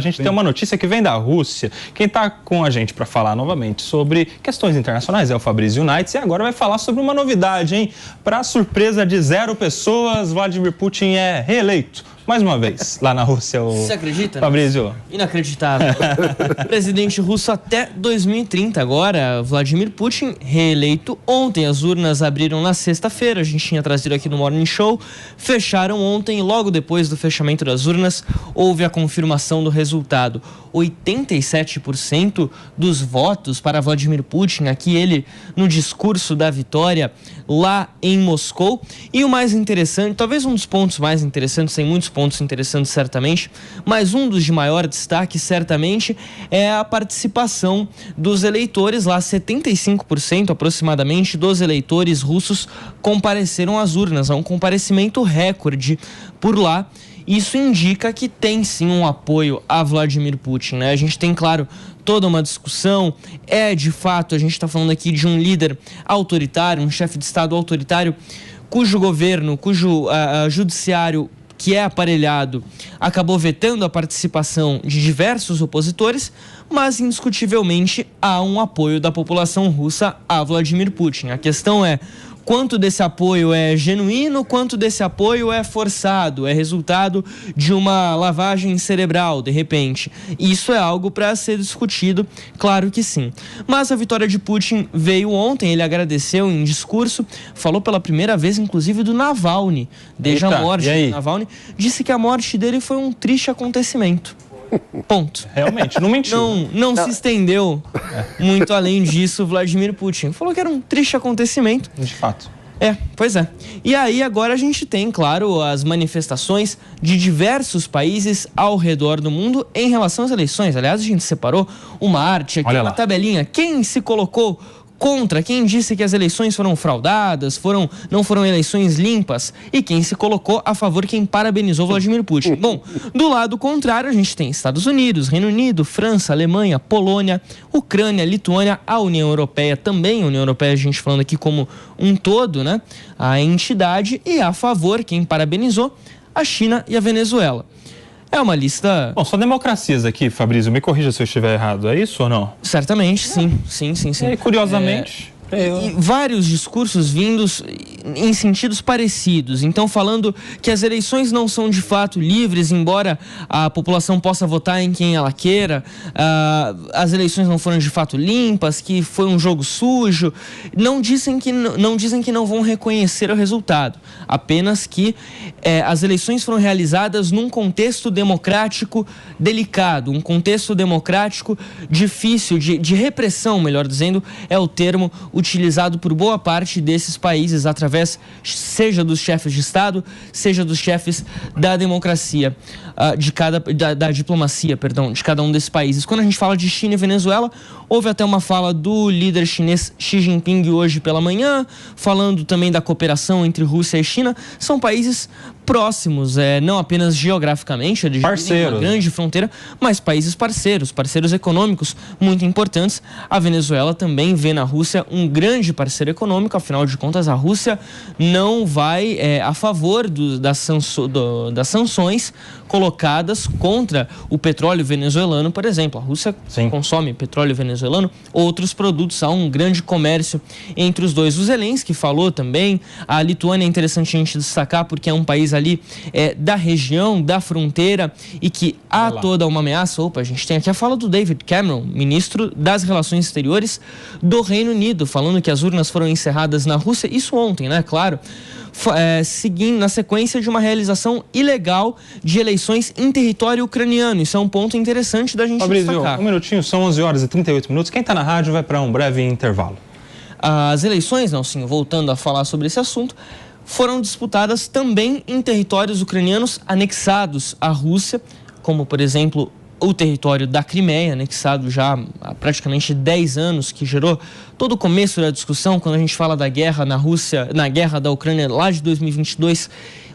A gente tem uma notícia que vem da Rússia. Quem está com a gente para falar novamente sobre questões internacionais é o Fabrício Unites e agora vai falar sobre uma novidade, hein? Para surpresa de 0 pessoas, Vladimir Putin é reeleito. Mais uma vez, lá na Rússia. Você acredita? Fabrício. Inacreditável. Presidente russo até 2030 agora, Vladimir Putin, reeleito ontem. As urnas abriram na sexta-feira, a gente tinha trazido aqui no Morning Show. Fecharam ontem, logo depois do fechamento das urnas, houve a confirmação do resultado. 87% dos votos para Vladimir Putin, aqui ele no discurso da vitória lá em Moscou. E o mais interessante, talvez um dos pontos mais interessantes, tem muitos pontos interessantes certamente, mas um dos de maior destaque certamente é a participação dos eleitores. Lá 75% aproximadamente dos eleitores russos compareceram às urnas, há um comparecimento recorde por lá. Isso indica que tem sim um apoio a Vladimir Putin, né? A gente tem, claro, toda uma discussão, de fato, a gente está falando aqui de um líder autoritário, um chefe de Estado autoritário, cujo governo, cujo judiciário, que é aparelhado, acabou vetando a participação de diversos opositores, mas indiscutivelmente há um apoio da população russa a Vladimir Putin. A questão é quanto desse apoio é genuíno, quanto desse apoio é forçado, é resultado de uma lavagem cerebral, de repente. Isso é algo para ser discutido, claro que sim. Mas a vitória de Putin veio ontem, ele agradeceu em discurso, falou pela primeira vez, inclusive, do Navalny, desde a morte do Navalny, disse que a morte dele foi um triste acontecimento. Ponto. Realmente, não mentiu. Não se estendeu muito além disso, Vladimir Putin. Falou que era um triste acontecimento. De fato. Pois é. E aí agora a gente tem, claro, as manifestações de diversos países ao redor do mundo em relação às eleições. Aliás, a gente separou uma arte aqui, uma tabelinha. Quem se colocou contra, quem disse que as eleições foram fraudadas, não foram eleições limpas, e quem se colocou a favor, quem parabenizou Vladimir Putin. Bom, do lado contrário, a gente tem Estados Unidos, Reino Unido, França, Alemanha, Polônia, Ucrânia, Lituânia, a União Europeia também, a União Europeia a gente falando aqui como um todo, né? A entidade, e a favor, quem parabenizou, a China e a Venezuela. É uma lista... Bom, só democracias aqui, Fabrício, me corrija se eu estiver errado, é isso ou não? Certamente, sim. E curiosamente... E vários discursos vindos em sentidos parecidos. Então, falando que as eleições não são de fato livres, embora a população possa votar em quem ela queira, as eleições não foram de fato limpas, que foi um jogo sujo. Não dizem que não vão reconhecer o resultado, apenas que as eleições foram realizadas num contexto democrático delicado, um contexto democrático difícil, de repressão, melhor dizendo, é o termo utilizado por boa parte desses países, através seja dos chefes de Estado, seja dos chefes da democracia, da diplomacia, de cada um desses países. Quando a gente fala de China e Venezuela, houve até uma fala do líder chinês Xi Jinping hoje pela manhã, falando também da cooperação entre Rússia e China. São países próximos, não apenas geograficamente, eles dividem uma grande fronteira, mas países parceiros econômicos muito importantes. A Venezuela também vê na Rússia um grande parceiro econômico, afinal de contas a Rússia não vai a favor das sanções colocadas contra o petróleo venezuelano, por exemplo. A Rússia consome petróleo venezuelano, outros produtos, há um grande comércio entre os dois. O Zelensky falou também, a Lituânia é interessante a gente destacar porque é um país ali da região, da fronteira, e que há toda uma ameaça. A gente tem aqui a fala do David Cameron, ministro das Relações Exteriores do Reino Unido, falando que as urnas foram encerradas na Rússia, isso ontem, né, claro, seguindo na sequência de uma realização ilegal de eleições em território ucraniano. Isso é um ponto interessante da gente destacar. Um minutinho, são 11 horas e 38 minutos. Quem está na rádio vai para um breve intervalo. As eleições, voltando a falar sobre esse assunto, foram disputadas também em territórios ucranianos anexados à Rússia, como, por exemplo, o território da Crimeia, anexado já há praticamente 10 anos, que gerou todo o começo da discussão quando a gente fala da guerra na Rússia, na guerra da Ucrânia lá de 2022.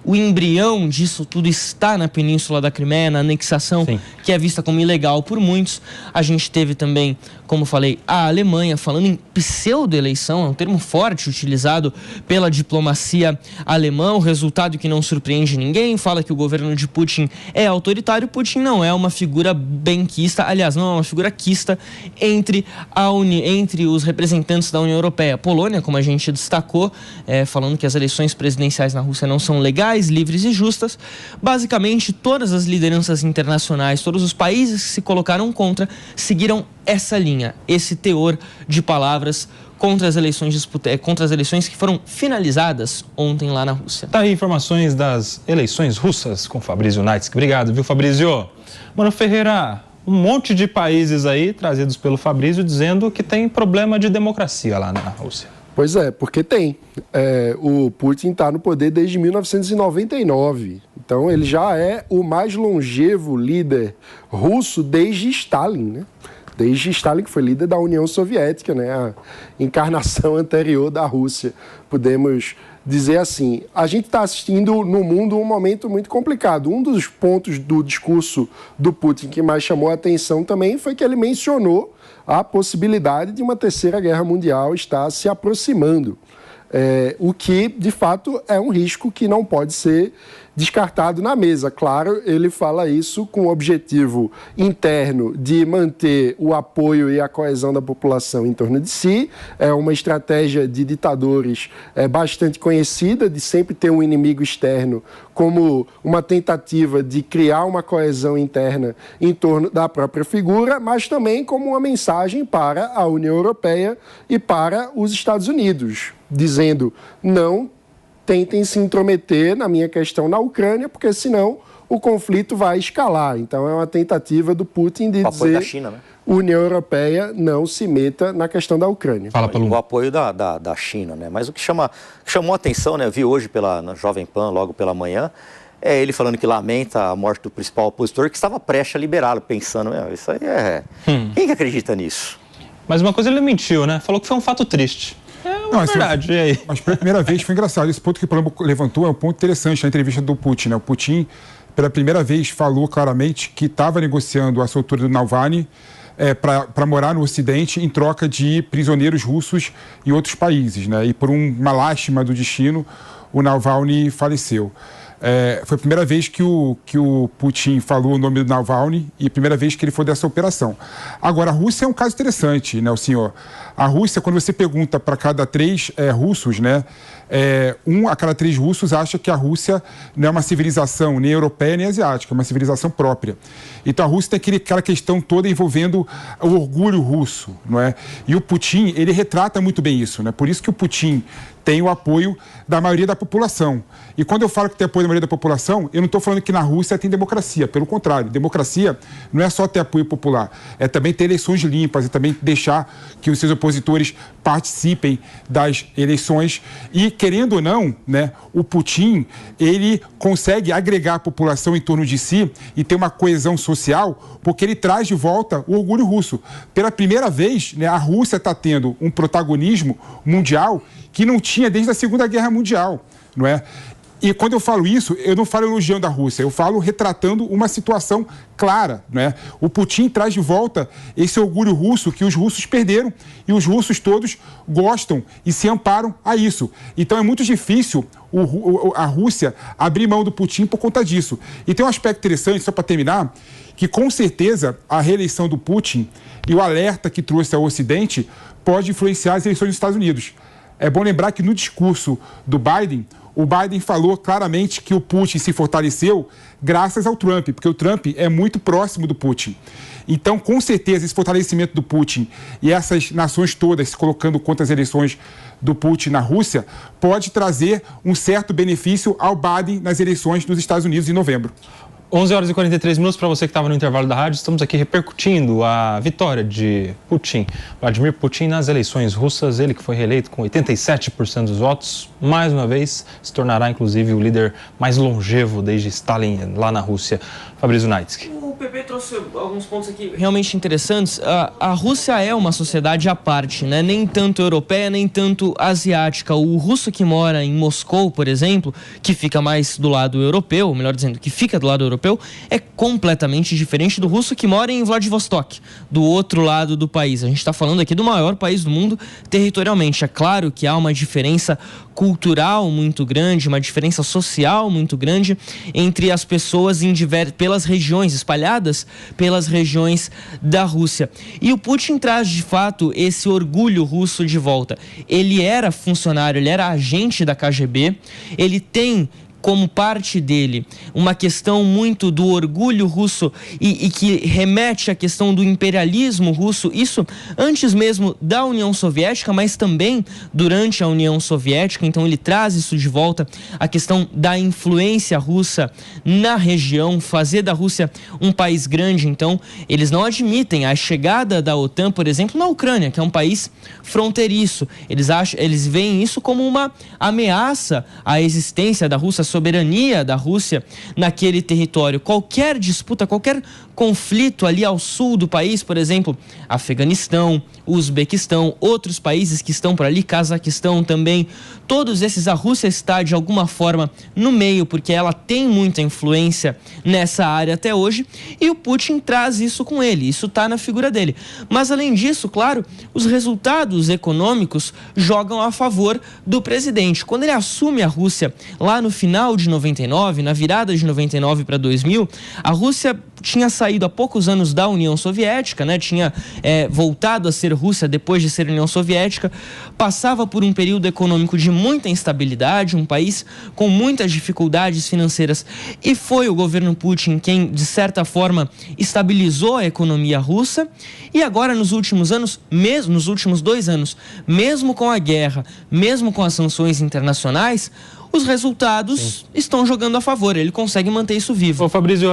o embrião disso tudo está na Península da Crimeia, na anexação, Sim, que é vista como ilegal por muitos. A gente teve também, como falei, a Alemanha falando em pseudo-eleição, é um termo forte utilizado pela diplomacia alemã, o resultado que não surpreende ninguém, fala que o governo de Putin é autoritário. Putin não é uma figura benquista, aliás, não é uma figura quista entre os representantes da União Europeia. A Polônia, como a gente destacou, falando que as eleições presidenciais na Rússia não são legais, livres e justas. Basicamente, todas as lideranças internacionais, todos os países que se colocaram contra, seguiram essa linha, esse teor de palavras contra as eleições que foram finalizadas ontem lá na Rússia. Tá aí informações das eleições russas com Fabrício Naitsky. Obrigado, viu, Fabrício? Mano Ferreira, um monte de países aí trazidos pelo Fabrício dizendo que tem problema de democracia lá na Rússia. Pois é, porque tem. O Putin está no poder desde 1999. Então, ele já é o mais longevo líder russo desde Stalin, né? Desde Stalin, que foi líder da União Soviética, né? A encarnação anterior da Rússia, podemos dizer assim. A gente está assistindo no mundo um momento muito complicado. Um dos pontos do discurso do Putin que mais chamou a atenção também foi que ele mencionou a possibilidade de uma terceira guerra mundial estar se aproximando. O que, de fato, é um risco que não pode ser descartado na mesa. Claro, ele fala isso com o objetivo interno de manter o apoio e a coesão da população em torno de si. É uma estratégia de ditadores bastante conhecida, de sempre ter um inimigo externo como uma tentativa de criar uma coesão interna em torno da própria figura, mas também como uma mensagem para a União Europeia e para os Estados Unidos, dizendo: não tentem se intrometer na minha questão na Ucrânia, porque senão o conflito vai escalar. Então é uma tentativa do Putin de dizer da China, né? União Europeia não se meta na questão da Ucrânia. Fala, Paulo. O apoio da China, né? Mas o que chamou a atenção, né? Eu vi hoje na Jovem Pan, logo pela manhã, é ele falando que lamenta a morte do principal opositor, que estava prestes a liberá-lo, pensando, isso aí Quem que acredita nisso? Mas uma coisa ele mentiu, né? Falou que foi um fato triste. É verdade, e aí? Mas pela primeira vez foi engraçado. Esse ponto que o Palumbo levantou é um ponto interessante na entrevista do Putin, né? O Putin, pela primeira vez, falou claramente que estava negociando a soltura do Navalny para morar no Ocidente em troca de prisioneiros russos em outros países, né? E por uma lástima do destino, o Navalny faleceu. Foi a primeira vez que o Putin falou o nome do Navalny e a primeira vez que ele foi dessa operação. Agora, a Rússia é um caso interessante, né, o senhor? A Rússia, quando você pergunta para cada 3 russos, né, 1 a cada 3 russos acha que a Rússia não é uma civilização nem europeia nem asiática, é uma civilização própria. Então a Rússia tem aquela questão toda envolvendo o orgulho russo, não é? E o Putin, ele retrata muito bem isso, né? Por isso que o Putin tem o apoio da maioria da população. E quando eu falo que tem apoio da maioria da população, eu não estou falando que na Rússia tem democracia. Pelo contrário, democracia não é só ter apoio popular, é também ter eleições limpas, é também deixar que os seus opositores participem das eleições. E, querendo ou não, né, o Putin, ele consegue agregar a população em torno de si e ter uma coesão social, porque ele traz de volta o orgulho russo. Pela primeira vez, né, a Rússia está tendo um protagonismo mundial que não tinha desde a Segunda Guerra Mundial, não é? E quando eu falo isso, eu não falo elogiando a Rússia, eu falo retratando uma situação clara, né? O Putin traz de volta esse orgulho russo que os russos perderam e os russos todos gostam e se amparam a isso. Então é muito difícil a Rússia abrir mão do Putin por conta disso. E tem um aspecto interessante, só para terminar, que com certeza a reeleição do Putin e o alerta que trouxe ao Ocidente pode influenciar as eleições dos Estados Unidos. É bom lembrar que no discurso do Biden, o Biden falou claramente que o Putin se fortaleceu graças ao Trump, porque o Trump é muito próximo do Putin. Então, com certeza, esse fortalecimento do Putin e essas nações todas se colocando contra as eleições do Putin na Rússia pode trazer um certo benefício ao Biden nas eleições dos Estados Unidos em novembro. 11h43 para você que estava no intervalo da rádio. Estamos aqui repercutindo a vitória de Putin, Vladimir Putin, nas eleições russas. Ele que foi reeleito com 87% dos votos, mais uma vez se tornará inclusive o líder mais longevo desde Stalin lá na Rússia. Fabrício Naitsky. O Pepe trouxe alguns pontos aqui realmente interessantes. A Rússia é uma sociedade à parte, né? Nem tanto europeia, nem tanto asiática. O russo que mora em Moscou, por exemplo, que fica mais do lado europeu, melhor dizendo, que fica do lado europeu, é completamente diferente do russo que mora em Vladivostok, do outro lado do país. A gente está falando aqui do maior país do mundo territorialmente. É claro que há uma diferença cultural muito grande, uma diferença social muito grande entre as pessoas pelas regiões, espalhadas pelas regiões da Rússia. E o Putin traz, de fato, esse orgulho russo de volta. Ele era funcionário, ele era agente da KGB, ele tem como parte dele uma questão muito do orgulho russo e que remete à questão do imperialismo russo, isso antes mesmo da União Soviética, mas também durante a União Soviética. Então ele traz isso de volta, a questão da influência russa na região, fazer da Rússia um país grande. Então eles não admitem a chegada da OTAN, por exemplo, na Ucrânia, que é um país fronteiriço. Eles veem isso como uma ameaça à existência da Rússia, à soberania da Rússia naquele território. Qualquer disputa, qualquer conflito ali ao sul do país, por exemplo, Afeganistão, Uzbequistão, outros países que estão por ali, Cazaquistão também, todos esses a Rússia está de alguma forma no meio, porque ela tem muita influência nessa área até hoje, e o Putin traz isso com ele, isso está na figura dele. Mas além disso, claro, os resultados econômicos jogam a favor do presidente. Quando ele assume a Rússia lá no final de 99, na virada de 99 para 2000, a Rússia tinha saído há poucos anos da União Soviética, né? Tinha voltado a ser Rússia depois de ser União Soviética, passava por um período econômico de muita instabilidade, um país com muitas dificuldades financeiras, e foi o governo Putin quem, de certa forma, estabilizou a economia russa. E agora, nos últimos anos, mesmo nos últimos 2 anos, mesmo com a guerra, mesmo com as sanções internacionais, os resultados estão jogando a favor, ele consegue manter isso vivo. Ô, Fabrício,